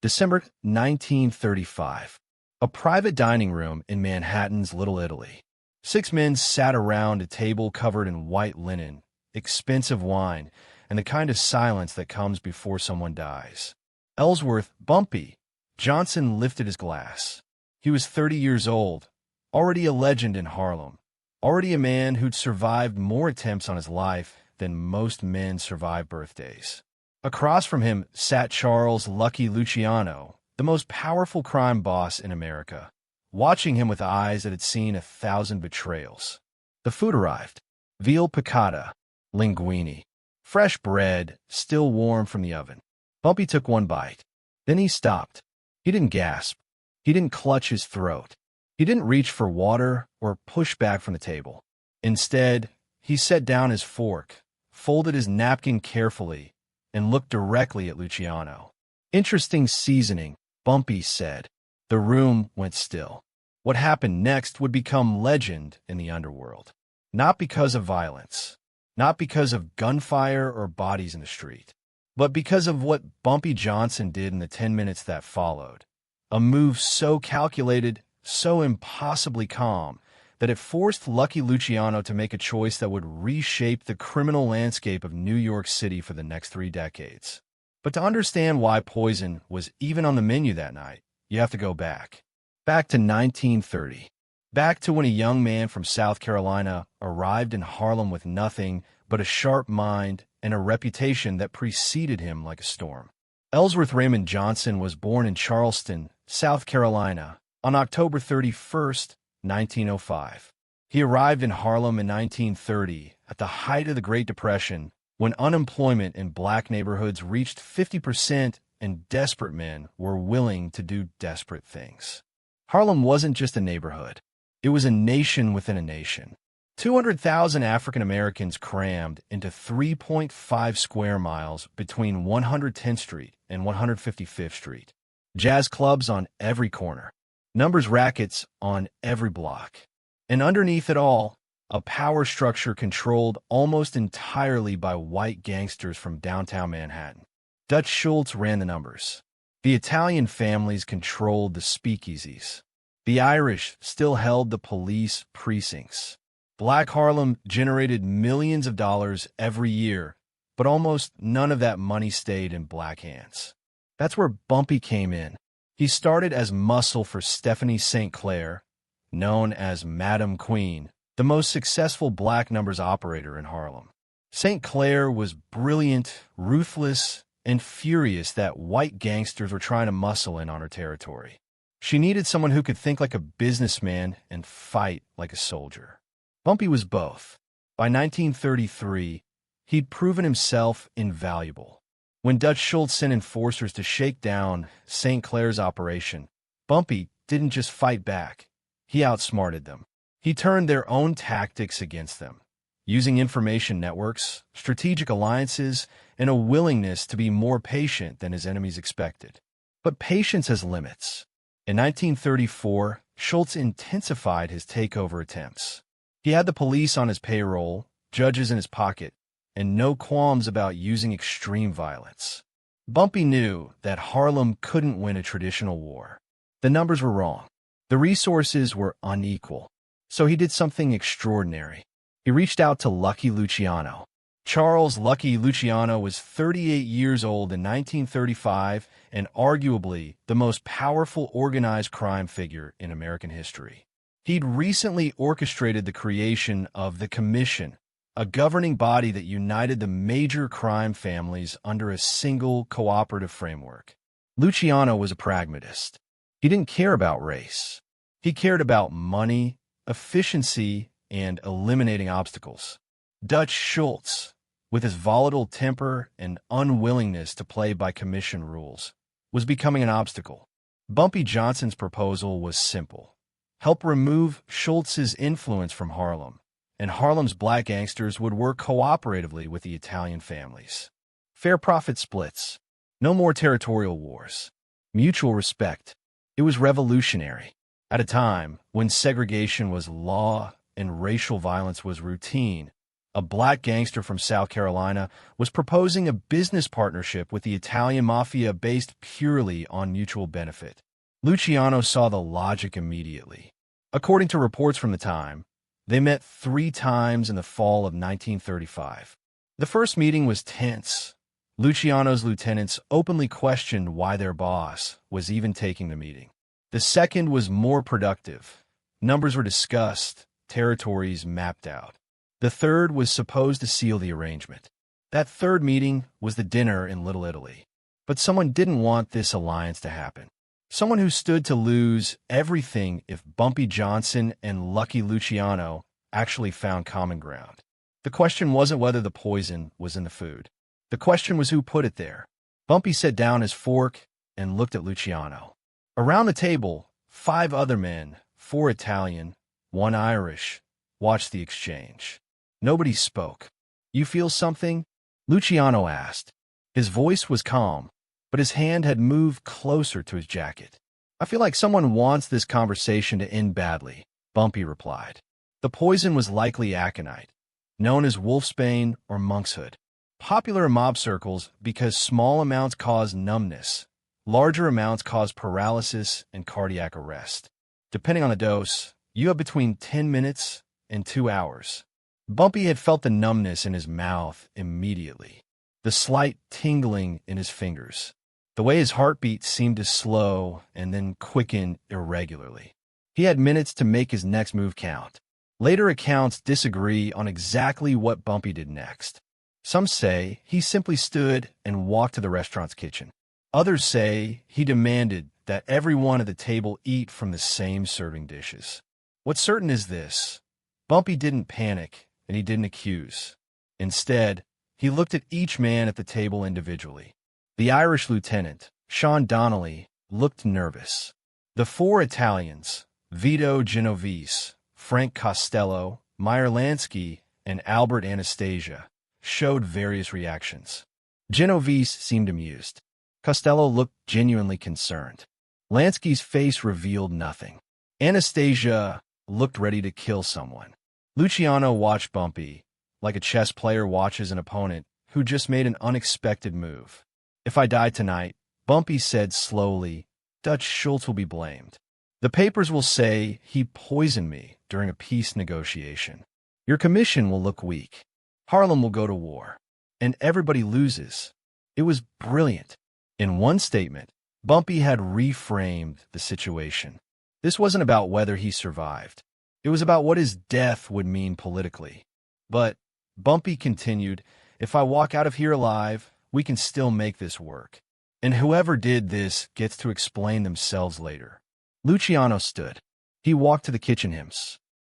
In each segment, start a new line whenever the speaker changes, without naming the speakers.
December 1935. A private dining room in Manhattan's Little Italy. 6 men sat around a table covered in white linen, expensive wine, and the kind of silence that comes before someone dies. Ellsworth, Bumpy Johnson, lifted his glass. He was 30 years old, already a legend in Harlem, already a man who'd survived more attempts on his life than most men survive birthdays. Across from him sat Charles Lucky Luciano, the most powerful crime boss in America, watching him with eyes that had seen 1,000 betrayals. The food arrived. Veal piccata, linguine, fresh bread, still warm from the oven. Bumpy took one bite. Then he stopped. He didn't gasp. He didn't clutch his throat. He didn't reach for water or push back from the table. Instead, he set down his fork, folded his napkin carefully, and looked directly at Luciano. "Interesting seasoning," Bumpy said. The room went still. What happened next would become legend in the underworld. Not because of violence, not because of gunfire or bodies in the street, but because of what Bumpy Johnson did in the 10 minutes that followed. A move so calculated, so impossibly calm, that it forced Lucky Luciano to make a choice that would reshape the criminal landscape of New York City for the next 3 decades. But to understand why poison was even on the menu that night, you have to go back. Back to 1930. Back to when a young man from South Carolina arrived in Harlem with nothing but a sharp mind and a reputation that preceded him like a storm. Ellsworth Raymond Johnson was born in Charleston, South Carolina, on October 31st, 1905. He arrived in Harlem in 1930 at the height of the Great Depression, when unemployment in black neighborhoods reached 50% and desperate men were willing to do desperate things. Harlem wasn't just a neighborhood. It was a nation within a nation. 200,000 African Americans crammed into 3.5 square miles between 110th Street and 155th Street. Jazz clubs on every corner. Numbers rackets on every block. And underneath it all, a power structure controlled almost entirely by white gangsters from downtown Manhattan. Dutch Schultz ran the numbers. The Italian families controlled the speakeasies. The Irish still held the police precincts. Black Harlem generated millions of dollars every year, but almost none of that money stayed in black hands. That's where Bumpy came in. He started as muscle for Stephanie St. Clair, known as Madam Queen, the most successful black numbers operator in Harlem. St. Clair was brilliant, ruthless, and furious that white gangsters were trying to muscle in on her territory. She needed someone who could think like a businessman and fight like a soldier. Bumpy was both. By 1933, he'd proven himself invaluable. When Dutch Schultz sent enforcers to shake down St. Clair's operation, Bumpy didn't just fight back. He outsmarted them. He turned their own tactics against them, using information networks, strategic alliances, and a willingness to be more patient than his enemies expected. But patience has limits. In 1934, Schultz intensified his takeover attempts. He had the police on his payroll, judges in his pocket, and no qualms about using extreme violence. Bumpy knew that Harlem couldn't win a traditional war. The numbers were wrong. The resources were unequal. So he did something extraordinary. He reached out to Lucky Luciano. Charles Lucky Luciano was 38 years old in 1935 and arguably the most powerful organized crime figure in American history. He'd recently orchestrated the creation of the Commission, a governing body that united the major crime families under a single cooperative framework. Luciano was a pragmatist. He didn't care about race. He cared about money, efficiency, and eliminating obstacles. Dutch Schultz, with his volatile temper and unwillingness to play by commission rules, was becoming an obstacle. Bumpy Johnson's proposal was simple. Help remove Schultz's influence from Harlem, and Harlem's black gangsters would work cooperatively with the Italian families. Fair profit splits. No more territorial wars. Mutual respect. It was revolutionary. At a time when segregation was law and racial violence was routine, a black gangster from South Carolina, was proposing a business partnership with the Italian Mafia based purely on mutual benefit. Luciano saw the logic immediately. According to reports from the time, they met 3 times in the fall of 1935. The first meeting was tense. Luciano's lieutenants openly questioned why their boss was even taking the meeting. The second was more productive. Numbers were discussed, territories mapped out. The third was supposed to seal the arrangement. That third meeting was the dinner in Little Italy. But someone didn't want this alliance to happen. Someone who stood to lose everything if Bumpy Johnson and Lucky Luciano actually found common ground. The question wasn't whether the poison was in the food. The question was who put it there. Bumpy set down his fork and looked at Luciano. Around the table, 5 other men, 4 Italian, 1 Irish, watched the exchange. Nobody spoke. "You feel something?" Luciano asked. His voice was calm, but his hand had moved closer to his jacket. "I feel like someone wants this conversation to end badly," Bumpy replied. The poison was likely aconite, known as wolfsbane or monkshood. Popular in mob circles because small amounts cause numbness. Larger amounts cause paralysis and cardiac arrest. Depending on the dose, you have between 10 minutes and 2 hours. Bumpy had felt the numbness in his mouth immediately, the slight tingling in his fingers, the way his heartbeat seemed to slow and then quicken irregularly. He had minutes to make his next move count. Later accounts disagree on exactly what Bumpy did next. Some say he simply stood and walked to the restaurant's kitchen. Others say he demanded that everyone at the table eat from the same serving dishes. What's certain is this: Bumpy didn't panic and he didn't accuse. Instead, he looked at each man at the table individually. The Irish lieutenant, Sean Donnelly, looked nervous. The 4 Italians, Vito Genovese, Frank Costello, Meyer Lansky, and Albert Anastasia, showed various reactions. Genovese seemed amused. Costello looked genuinely concerned. Lansky's face revealed nothing. Anastasia looked ready to kill someone. Luciano watched Bumpy, like a chess player watches an opponent who just made an unexpected move. "If I die tonight," Bumpy said slowly, "Dutch Schultz will be blamed. The papers will say he poisoned me during a peace negotiation. Your commission will look weak. Harlem will go to war. And everybody loses." It was brilliant. In one statement, Bumpy had reframed the situation. This wasn't about whether he survived. It was about what his death would mean politically. But, Bumpy continued, "If I walk out of here alive, we can still make this work. And whoever did this gets to explain themselves later." Luciano stood. He walked to the kitchen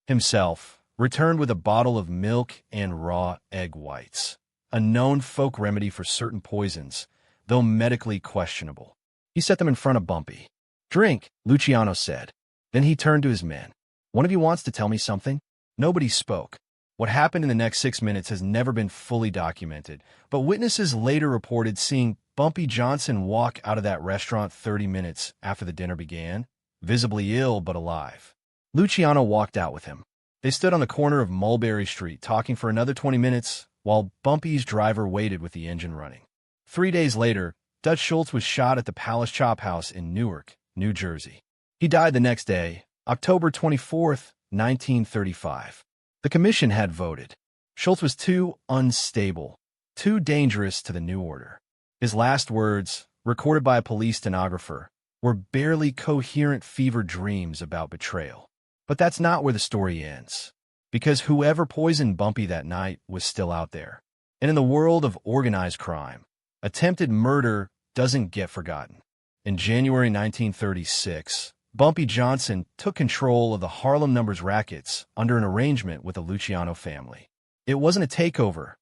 himself, returned with a bottle of milk and raw egg whites, a known folk remedy for certain poisons, though medically questionable. He set them in front of Bumpy. "Drink," Luciano said. Then he turned to his men. "One of you wants to tell me something?" Nobody spoke. What happened in the next 6 minutes has never been fully documented, but witnesses later reported seeing Bumpy Johnson walk out of that restaurant 30 minutes after the dinner began, visibly ill but alive. Luciano walked out with him. They stood on the corner of Mulberry Street talking for another 20 minutes while Bumpy's driver waited with the engine running. 3 days later, Dutch Schultz was shot at the Palace Chop House in Newark, New Jersey. He died the next day, October 24th, 1935. The commission had voted. Schultz was too unstable, too dangerous to the new order. His last words, recorded by a police stenographer, were barely coherent fever dreams about betrayal. But that's not where the story ends, because whoever poisoned Bumpy that night was still out there. And in the world of organized crime, attempted murder doesn't get forgotten. In January 1936, Bumpy Johnson took control of the Harlem Numbers rackets under an arrangement with the Luciano family. It wasn't a takeover.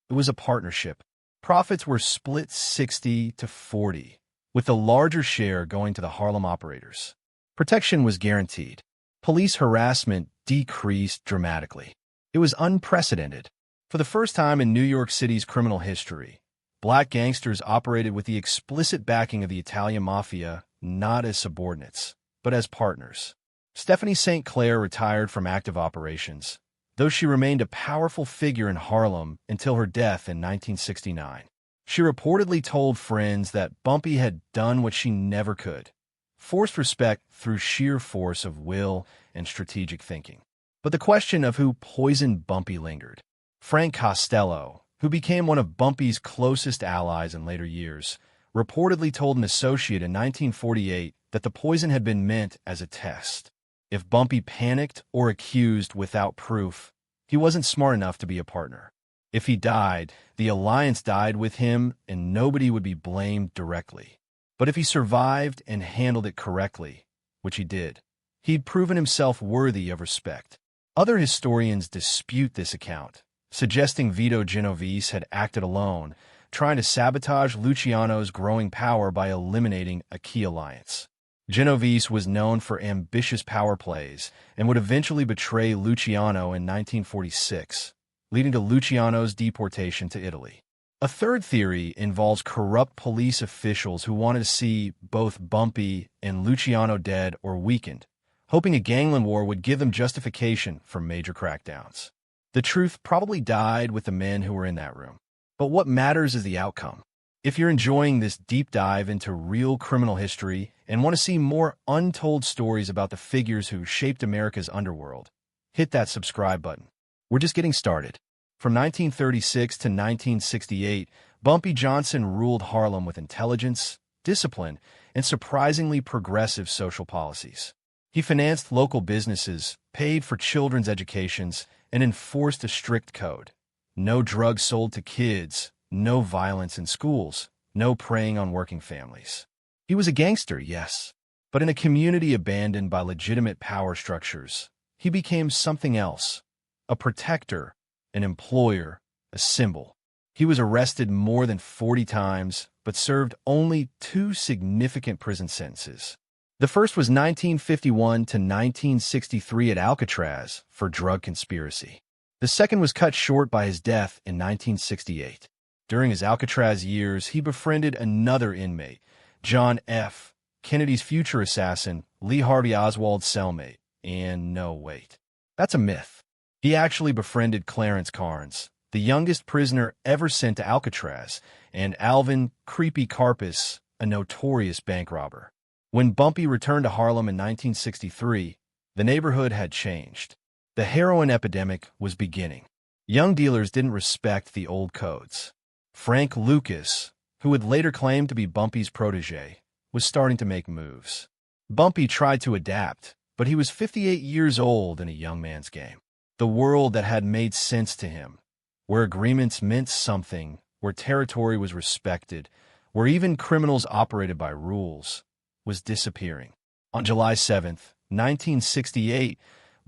It was a partnership. Profits were split 60-40, with the larger share going to the Harlem operators. Protection was guaranteed. Police harassment decreased dramatically. It was unprecedented. For the first time in New York City's criminal history, black gangsters operated with the explicit backing of the Italian Mafia, not as subordinates, but as partners. Stephanie St. Clair retired from active operations. though she remained a powerful figure in Harlem until her death in 1969. She reportedly told friends that Bumpy had done what she never could, forced respect through sheer force of will and strategic thinking. But the question of who poisoned Bumpy lingered. Frank Costello, who became one of Bumpy's closest allies in later years, reportedly told an associate in 1948 that the poison had been meant as a test. If Bumpy panicked or accused without proof, he wasn't smart enough to be a partner. If he died, the alliance died with him and nobody would be blamed directly. But if he survived and handled it correctly, which he did, he'd proven himself worthy of respect. Other historians dispute this account, suggesting Vito Genovese had acted alone, trying to sabotage Luciano's growing power by eliminating a key alliance. Genovese was known for ambitious power plays and would eventually betray Luciano in 1946, leading to Luciano's deportation to Italy. A third theory involves corrupt police officials who wanted to see both Bumpy and Luciano dead or weakened, hoping a gangland war would give them justification for major crackdowns. The truth probably died with the men who were in that room. But what matters is the outcome. If you're enjoying this deep dive into real criminal history and want to see more untold stories about the figures who shaped America's underworld, hit that subscribe button. We're just getting started. From 1936 to 1968, Bumpy Johnson ruled Harlem with intelligence, discipline, and surprisingly progressive social policies. He financed local businesses, paid for children's educations, and enforced a strict code. No drugs sold to kids, no violence in schools, no preying on working families. He was a gangster, yes, but in a community abandoned by legitimate power structures, he became something else, a protector, an employer, a symbol. He was arrested more than 40 times, but served only 2 significant prison sentences. The first was 1951 to 1963 at Alcatraz for drug conspiracy. The second was cut short by his death in 1968. During his Alcatraz years, he befriended another inmate, John F., Kennedy's future assassin, Lee Harvey Oswald's cellmate. And no, wait. That's a myth. He actually befriended Clarence Carnes, the youngest prisoner ever sent to Alcatraz, and Alvin "Creepy" Karpis, a notorious bank robber. When Bumpy returned to Harlem in 1963, the neighborhood had changed. The heroin epidemic was beginning. Young dealers didn't respect the old codes. Frank Lucas, who would later claim to be Bumpy's protege, was starting to make moves. Bumpy tried to adapt, but he was 58 years old in a young man's game. The world that had made sense to him, where agreements meant something, where territory was respected, where even criminals operated by rules, was disappearing. On July 7th, 1968,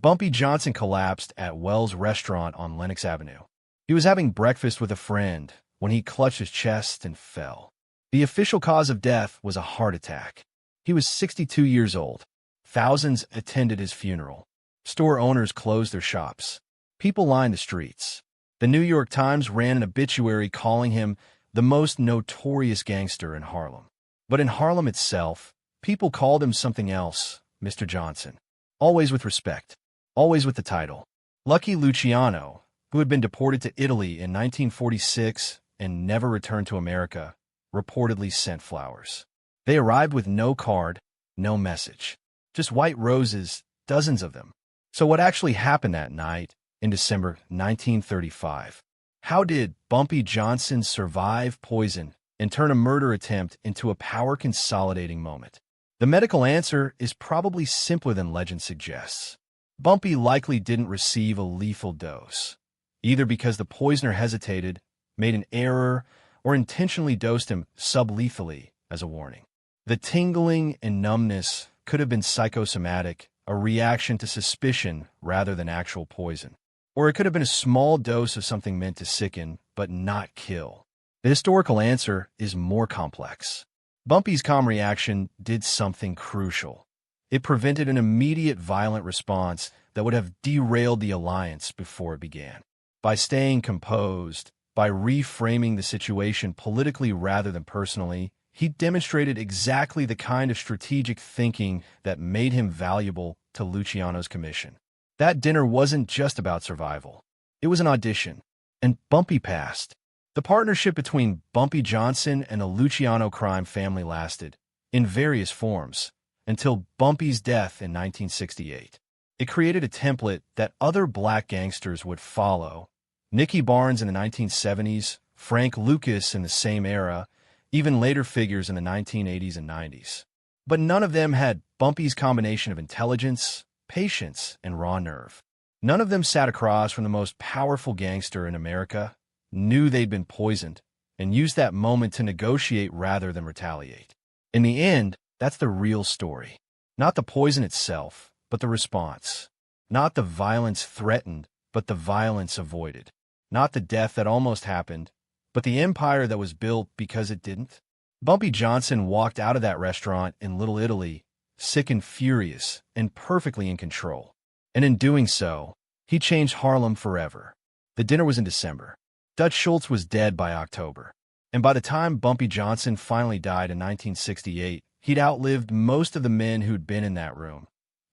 Bumpy Johnson collapsed at Wells Restaurant on Lenox Avenue. He was having breakfast with a friend when he clutched his chest and fell. The official cause of death was a heart attack. He was 62 years old. Thousands attended his funeral. Store owners closed their shops. People lined the streets. The New York Times ran an obituary calling him the most notorious gangster in Harlem. But in Harlem itself, people called him something else, Mr. Johnson. Always with respect. Always with the title. Lucky Luciano, who had been deported to Italy in 1946 and never returned to America, reportedly sent flowers. They arrived with no card, no message. Just white roses, dozens of them. So what actually happened that night in December 1935? How did Bumpy Johnson survive poison and turn a murder attempt into a power-consolidating moment? The medical answer is probably simpler than legend suggests. Bumpy likely didn't receive a lethal dose, either because the poisoner hesitated, made an error, or intentionally dosed him sublethally as a warning. The tingling and numbness could have been psychosomatic, a reaction to suspicion rather than actual poison. Or it could have been a small dose of something meant to sicken, but not kill. The historical answer is more complex. Bumpy's calm reaction did something crucial. It prevented an immediate violent response that would have derailed the alliance before it began. By staying composed, by reframing the situation politically rather than personally, he demonstrated exactly the kind of strategic thinking that made him valuable to Luciano's commission. That dinner wasn't just about survival. It was an audition. And Bumpy passed. The partnership between Bumpy Johnson and the Luciano crime family lasted, in various forms, until Bumpy's death in 1968. It created a template that other black gangsters would follow. Nicky Barnes in the 1970s, Frank Lucas in the same era, even later figures in the 1980s and 90s. But none of them had Bumpy's combination of intelligence, patience, and raw nerve. None of them sat across from the most powerful gangster in America, knew they'd been poisoned, and used that moment to negotiate rather than retaliate. In the end, that's the real story. Not the poison itself, but the response. Not the violence threatened, but the violence avoided. Not the death that almost happened, but the empire that was built because it didn't. Bumpy Johnson walked out of that restaurant in Little Italy, sick and furious, and perfectly in control. And in doing so, he changed Harlem forever. The dinner was in December. Dutch Schultz was dead by October. And by the time Bumpy Johnson finally died in 1968, he'd outlived most of the men who'd been in that room.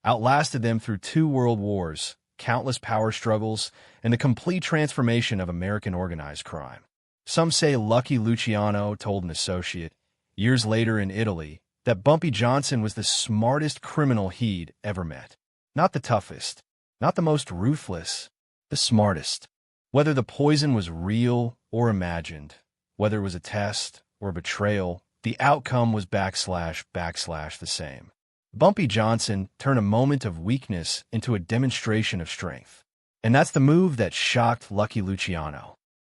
Outlasted them through 2 world wars, countless power struggles, and the complete transformation of American organized crime. Some say Lucky Luciano told an associate, years later in Italy, that Bumpy Johnson was the smartest criminal he'd ever met. Not the toughest, not the most ruthless, the smartest. Whether the poison was real or imagined, whether it was a test or a betrayal, the outcome was / the same. Bumpy Johnson turned a moment of weakness into a demonstration of strength. And that's the move that shocked Lucky Luciano.